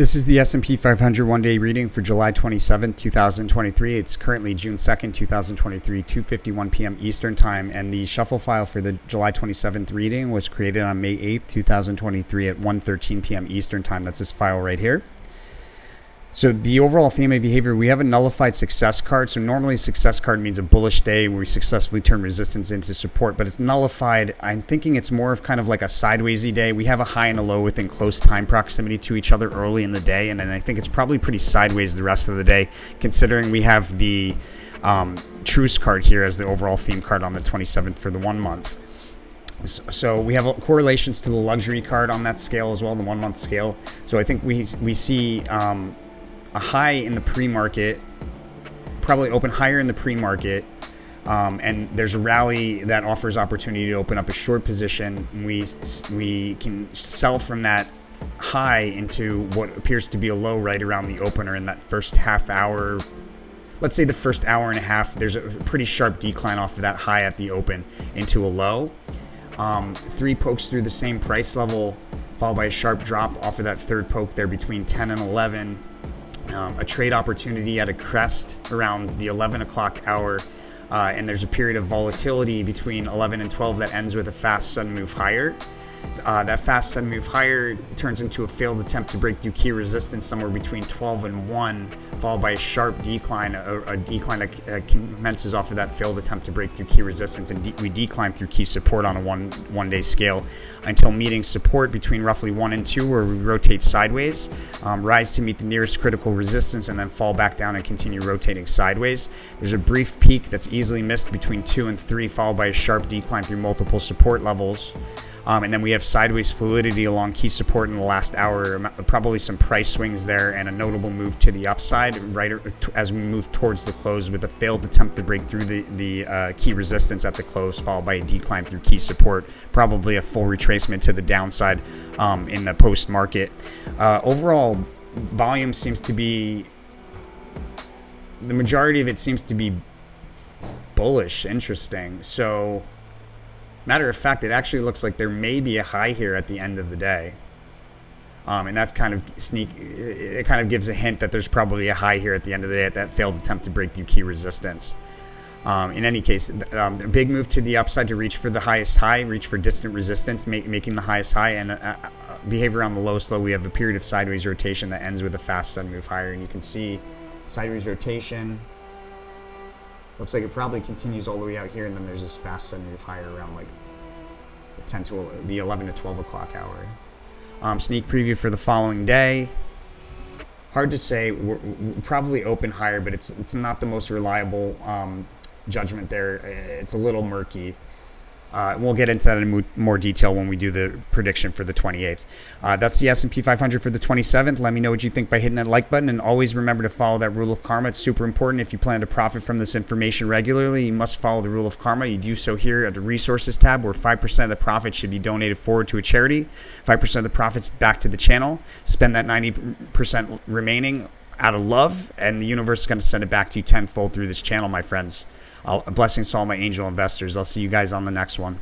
This is the S&P 500 one-day reading for July 27, 2023. It's currently June 2nd, 2023, 2:51 p.m. Eastern Time, and the shuffle file for the July 27th reading was created on May 8th, 2023 at 1:13 p.m. Eastern Time. That's this file right here. So the overall theme of behavior, we have a nullified success card. So normally a success card means a bullish day where we successfully turn resistance into support, but it's nullified. I'm thinking it's more of kind of like a sidewaysy day. We have a high and a low within close time proximity to each other early in the day, and then I think it's probably pretty sideways the rest of the day, considering we have the truce card here as the overall theme card on the 27th for the 1 month. So we have correlations to the luxury card on that scale as well, the 1 month scale. So I think we see a high in the pre-market, probably open higher in the pre-market, and there's a rally that offers opportunity to open up a short position. We can sell from that high into what appears to be a low right around the opener in that first half hour. Let's say the first hour and a half, there's a pretty sharp decline off of that high at the open into a low. 3 pokes through the same price level, followed by a sharp drop off of that third poke there between 10 and 11. A trade opportunity at a crest around the 11 o'clock hour, and there's a period of volatility between 11 and 12 that ends with a fast sudden move higher. That fast sudden move higher turns into a failed attempt to break through key resistance somewhere between 12 and 1, followed by a sharp decline, a decline that commences off of that failed attempt to break through key resistance, and we decline through key support on a one-day scale until meeting support between roughly 1 and 2, where we rotate sideways, rise to meet the nearest critical resistance, and then fall back down and continue rotating sideways. There's a brief peak that's easily missed between 2 and 3, followed by a sharp decline through multiple support levels. And then we have sideways fluidity along key support in the last hour, probably some price swings there, and a notable move to the upside right as we move towards the close, with a failed attempt to break through the key resistance at the close, followed by a decline through key support, probably a full retracement to the downside in the post-market. Overall, volume seems to be, the majority of it seems to be bullish, interesting. So matter of fact, it actually looks like there may be a high here at the end of the day. And that's kind of it kind of gives a hint that there's probably a high here at the end of the day at that failed attempt to break through key resistance. In any case, the big move to the upside to reach for the highest high, reach for distant resistance, making the highest high, and behavior on the lowest low. We have a period of sideways rotation that ends with a fast sudden move higher, and you can see sideways rotation. Looks like it probably continues all the way out here, and then there's this fast sudden move higher around like the 11 to 12 o'clock hour. Sneak preview for the following day. Hard to say. We're probably open higher, but it's not the most reliable judgment there. It's a little murky. We'll get into that in more detail when we do the prediction for the 28th. That's the S&P 500 for the 27th. Let me know what you think by hitting that like button, and always remember to follow that rule of karma. It's super important. If you plan to profit from this information regularly, you must follow the rule of karma. You do so here at the resources tab, where 5% of the profit should be donated forward to a charity, 5% of the profits back to the channel. Spend that 90% remaining out of love, and the universe is going to send it back to you tenfold through this channel, my friends. Blessings to all my angel investors. I'll see you guys on the next one.